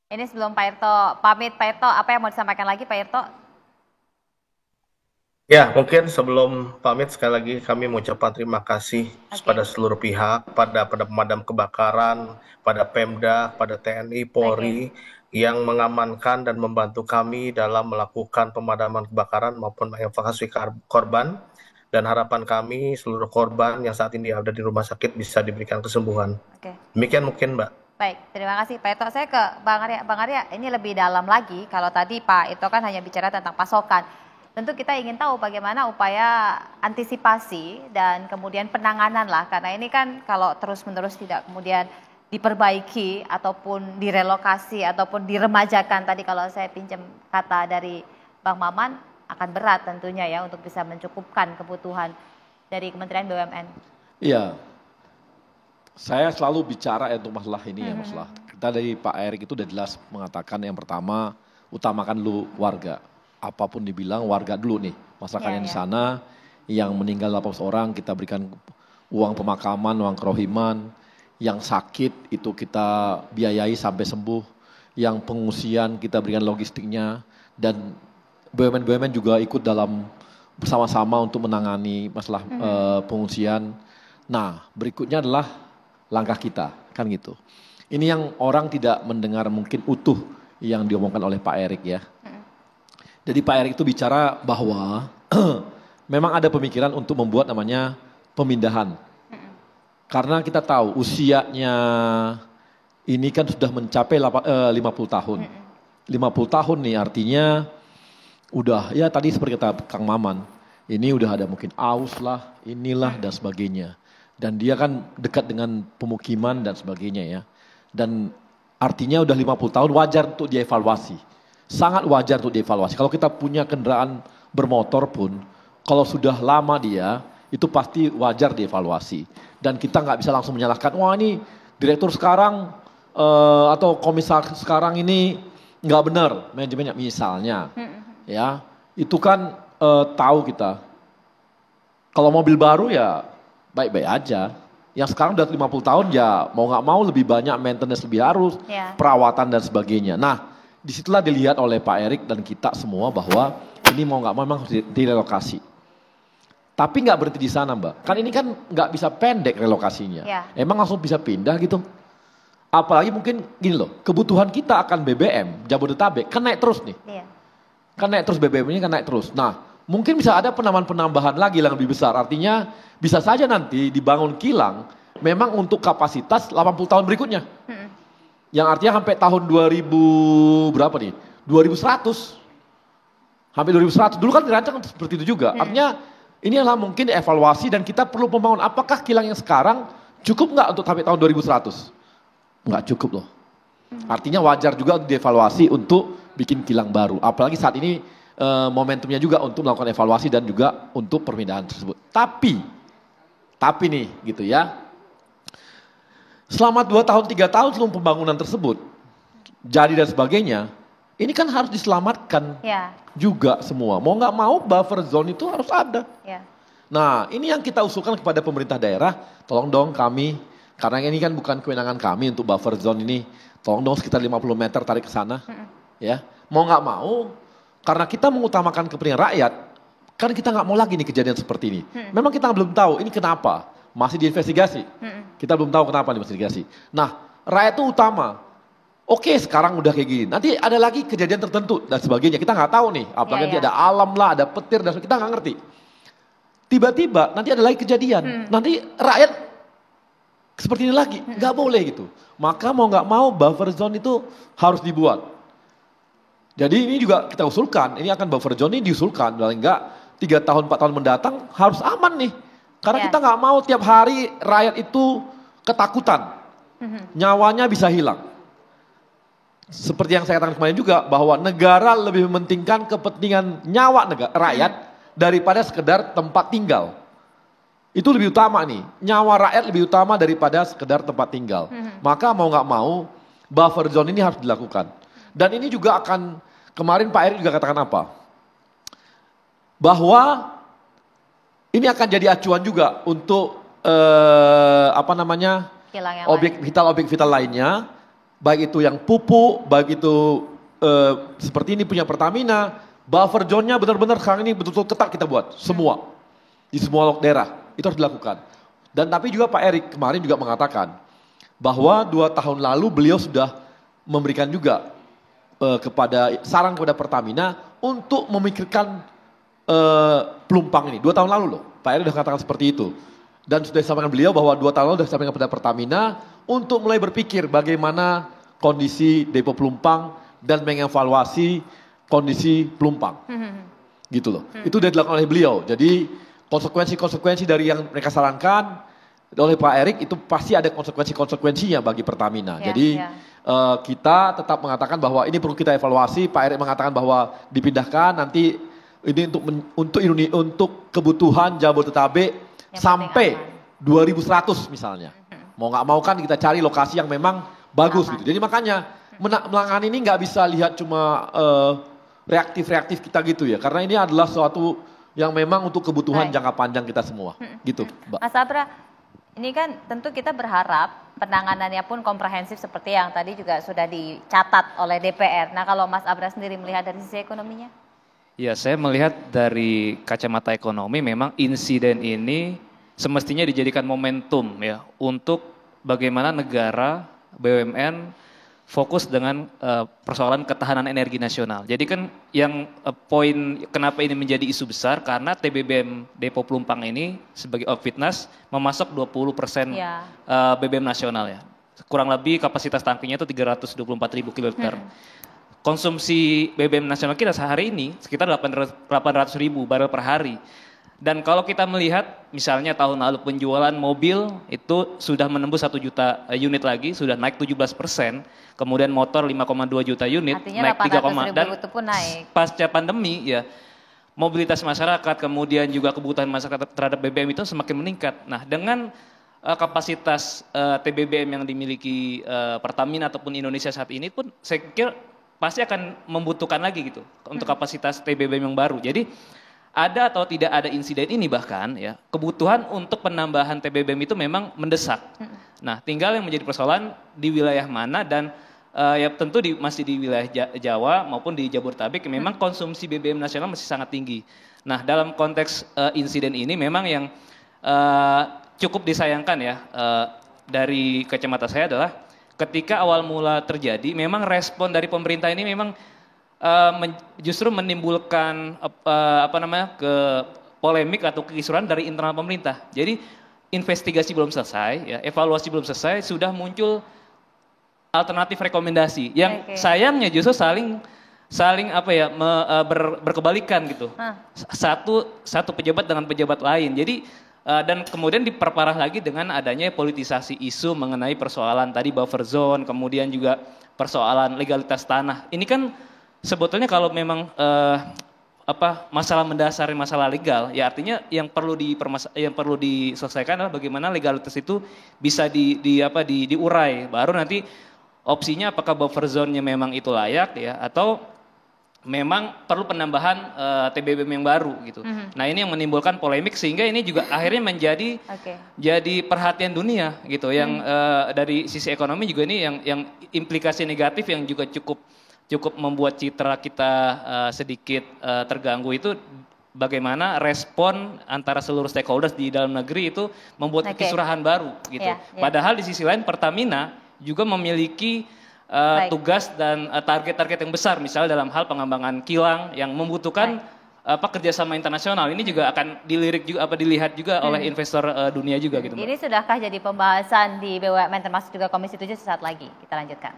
Ini sebelum Pak Irto pamit, Pak Irto apa yang mau disampaikan lagi Pak Irto? Ya, mungkin sebelum pamit sekali lagi kami mengucapkan terima kasih Oke, pada seluruh pihak, pada pemadam kebakaran, pada Pemda, pada TNI, oke. Polri yang mengamankan dan membantu kami dalam melakukan pemadaman kebakaran maupun mengevakuasi korban. Dan harapan kami seluruh korban yang saat ini ada di rumah sakit bisa diberikan kesembuhan. Oke. Demikian mungkin, Mbak. Baik, terima kasih Pak Ito. Saya ke Bang Arya. Bang Arya, ini lebih dalam lagi. Kalau tadi Pak Ito kan hanya bicara tentang pasokan. Tentu kita ingin tahu bagaimana upaya antisipasi dan kemudian penanganan lah. Karena ini kan kalau terus-menerus tidak kemudian diperbaiki ataupun direlokasi ataupun diremajakan. Tadi kalau saya pinjam kata dari Bang Maman, akan berat tentunya ya untuk bisa mencukupkan kebutuhan dari Kementerian BUMN. Iya, saya selalu bicara untuk masalah ini ya, Hmm, hmm, masalah. hmm. Kita dari Pak Erik itu udah jelas mengatakan yang pertama, utamakan dulu warga. Apapun dibilang warga dulu nih. Masyarakat Ya, yang di ya. sana, yang meninggal 18 orang, kita berikan uang pemakaman, uang kerohiman. Yang sakit itu kita biayai sampai sembuh. Yang pengungsian kita berikan logistiknya. Dan BUMN-BUMN juga ikut dalam bersama-sama untuk menangani masalah pengungsian. Nah, berikutnya adalah langkah kita, kan gitu. Ini yang orang tidak mendengar mungkin utuh yang diomongkan oleh Pak Erik ya. Jadi Pak Erik itu bicara bahwa memang ada pemikiran untuk membuat namanya pemindahan. Karena kita tahu usianya ini kan sudah mencapai 50 tahun. 50 tahun nih artinya udah ya tadi seperti kata Kang Maman, ini udah ada mungkin aus lah, inilah dan sebagainya. Dan dia kan dekat dengan pemukiman dan sebagainya ya. Dan artinya udah 50 tahun wajar untuk dievaluasi. Sangat wajar untuk dievaluasi. Kalau kita punya kendaraan bermotor pun, kalau sudah lama dia, itu pasti wajar dievaluasi. Dan kita nggak bisa langsung menyalahkan, wah ini direktur sekarang atau komisar sekarang ini nggak benar manajemennya misalnya. Ya, itu kan tahu kita. Kalau mobil baru ya baik-baik aja. Yang sekarang udah 50 tahun ya mau nggak mau lebih banyak maintenance lebih harus, Ya. perawatan dan sebagainya. Nah, disitulah dilihat oleh Pak Erik dan kita semua bahwa ini mau nggak mau memang harus direlokasi. Tapi nggak berhenti di sana Mbak. Kan ini kan nggak bisa pendek relokasinya. Ya. Emang langsung bisa pindah gitu. Apalagi mungkin gini loh, kebutuhan kita akan BBM, Jabodetabek, kan naik terus nih. Iya. Kan naik terus BBM ini kan naik terus. Nah, mungkin bisa ada penambahan-penambahan lagi yang lebih besar. Artinya bisa saja nanti dibangun kilang memang untuk kapasitas 80 tahun berikutnya. Yang artinya sampai tahun 2000 berapa nih? 2100. Hampir 2100. Dulu kan dirancang seperti itu juga. Artinya ini adalah mungkin evaluasi dan kita perlu membangun apakah kilang yang sekarang cukup nggak untuk sampai tahun 2100? Nggak cukup loh. Artinya wajar juga untuk dievaluasi untuk bikin kilang baru. Apalagi saat ini momentumnya juga untuk melakukan evaluasi dan juga untuk perpindahan tersebut. Tapi nih gitu ya. Selama 2 tahun 3 tahun sebelum pembangunan tersebut jadi dan sebagainya, ini kan harus diselamatkan Ya. juga semua. Mau nggak mau buffer zone itu harus ada. Ya. Nah, ini yang kita usulkan kepada pemerintah daerah, tolong dong kami, karena ini kan bukan kewenangan kami untuk buffer zone ini, tolong dong sekitar 50 meter tarik ke sana. Ya, mau nggak mau, karena kita mengutamakan kepentingan rakyat, kan kita nggak mau lagi nih kejadian seperti ini. Memang kita belum tahu ini kenapa, masih diinvestigasi. Kita belum tahu kenapa diinvestigasi. Nah, rakyat itu utama. Oke, sekarang udah kayak gini. Nanti ada lagi kejadian tertentu dan sebagainya. Kita nggak tahu nih. Apalagi Ya, nanti ya. ada alam lah, ada petir dan kita nggak ngerti. Tiba-tiba nanti ada lagi kejadian. Nanti rakyat seperti ini lagi, nggak boleh gitu. Maka mau nggak mau buffer zone itu harus dibuat. Jadi ini juga kita usulkan, ini akan buffer zone ini diusulkan, paling enggak 3 tahun 4 tahun mendatang harus aman nih. Karena Ya. kita nggak mau tiap hari rakyat itu ketakutan, nyawanya bisa hilang. Seperti yang saya katakan kemarin juga bahwa negara lebih mementingkan kepentingan nyawa rakyat daripada sekedar tempat tinggal. Itu lebih utama nih, nyawa rakyat lebih utama daripada sekedar tempat tinggal. Maka mau nggak mau buffer zone ini harus dilakukan. Dan ini juga akan, kemarin Pak Erik juga katakan apa? Bahwa ini akan jadi acuan juga untuk apa namanya Kilang yang objek lain. vital lainnya. baik itu yang pupuk, baik itu seperti ini punya Pertamina, buffer zone-nya benar-benar sekarang ini betul-betul ketat kita buat, semua. Di semua daerah, itu harus dilakukan. Dan tapi juga Pak Erik kemarin juga mengatakan, bahwa 2 tahun lalu beliau sudah memberikan juga saran kepada Pertamina untuk memikirkan pelumpang ini. 2 tahun lalu loh, Pak Erik sudah katakan seperti itu. Dan sudah disampaikan beliau bahwa 2 tahun lalu sudah disampaikan kepada Pertamina untuk mulai berpikir bagaimana kondisi depo pelumpang dan mengevaluasi kondisi pelumpang. Gitu loh. Itu sudah dilakukan oleh beliau. Jadi konsekuensi-konsekuensi dari yang mereka sarankan oleh Pak Erik itu pasti ada konsekuensi-konsekuensinya bagi Pertamina. Jadi kita tetap mengatakan bahwa ini perlu kita evaluasi. Pak Erik mengatakan bahwa dipindahkan nanti ini untuk kebutuhan Jabodetabek sampai 2100 misalnya. Mau nggak mau kan kita cari lokasi yang memang bagus gitu. Jadi makanya menangani ini nggak bisa lihat cuma reaktif-reaktif kita gitu ya. Karena ini adalah suatu yang memang untuk kebutuhan jangka panjang kita semua. Gitu, Mbak. Mas Abra, ini kan tentu kita berharap penanganannya pun komprehensif seperti yang tadi juga sudah dicatat oleh DPR. Nah kalau Mas Abra sendiri melihat dari sisi ekonominya? Ya, saya melihat dari kacamata ekonomi memang insiden ini semestinya dijadikan momentum ya untuk bagaimana negara BUMN fokus dengan persoalan ketahanan energi nasional. Jadi kan yang poin kenapa ini menjadi isu besar karena TBBM Depo Pelumpang ini sebagai Outfitness memasok 20% BBM nasional ya. Kurang lebih kapasitas tangkinya itu 324.000 kiloliter. Konsumsi BBM nasional kita sehari ini sekitar 800.000 barel per hari. Dan kalau kita melihat misalnya tahun lalu penjualan mobil itu sudah menembus 1 juta unit lagi, sudah naik 17%. Kemudian motor 5,2 juta unit, artinya naik 3, dan itu pun naik. Pasca pandemi ya mobilitas masyarakat kemudian juga kebutuhan masyarakat terhadap BBM itu semakin meningkat. Nah dengan kapasitas TBBM yang dimiliki Pertamina ataupun Indonesia saat ini pun saya pikir pasti akan membutuhkan lagi gitu untuk kapasitas TBBM yang baru. Jadi ada atau tidak ada insiden ini bahkan ya kebutuhan untuk penambahan TBBM itu memang mendesak. Nah tinggal yang menjadi persoalan di wilayah mana dan ya tentu masih di wilayah Jawa maupun di Jabodetabek memang konsumsi BBM nasional masih sangat tinggi. Nah dalam konteks insiden ini memang yang cukup disayangkan ya dari kacamata saya adalah ketika awal mula terjadi, memang respon dari pemerintah ini memang justru menimbulkan polemik atau kekisruhan dari internal pemerintah. Jadi investigasi belum selesai, ya, evaluasi belum selesai, sudah muncul alternatif rekomendasi yang sayangnya justru saling berkebalikan gitu. Satu pejabat dengan pejabat lain. Jadi dan kemudian diperparah lagi dengan adanya politisasi isu mengenai persoalan tadi buffer zone, kemudian juga persoalan legalitas tanah. Ini kan sebetulnya kalau memang masalah mendasar, masalah legal, ya artinya yang perlu diselesaikan adalah bagaimana legalitas itu bisa diurai. Baru nanti opsinya apakah buffer zone-nya memang itu layak ya atau memang perlu penambahan TBBM yang baru gitu. Nah ini yang menimbulkan polemik sehingga ini juga akhirnya menjadi jadi perhatian dunia gitu. Yang dari sisi ekonomi juga ini yang implikasi negatif yang juga cukup membuat citra kita sedikit terganggu itu bagaimana respon antara seluruh stakeholders di dalam negeri itu membuat kekisruhan baru gitu. Padahal di sisi lain Pertamina juga memiliki tugas dan target-target yang besar, misalnya dalam hal pengembangan kilang yang membutuhkan kerjasama internasional. Ini juga akan dilihat juga oleh investor dunia juga gitu. Ini sudahkah jadi pembahasan di BUMN termasuk juga Komisi 7 sesaat lagi? Kita lanjutkan.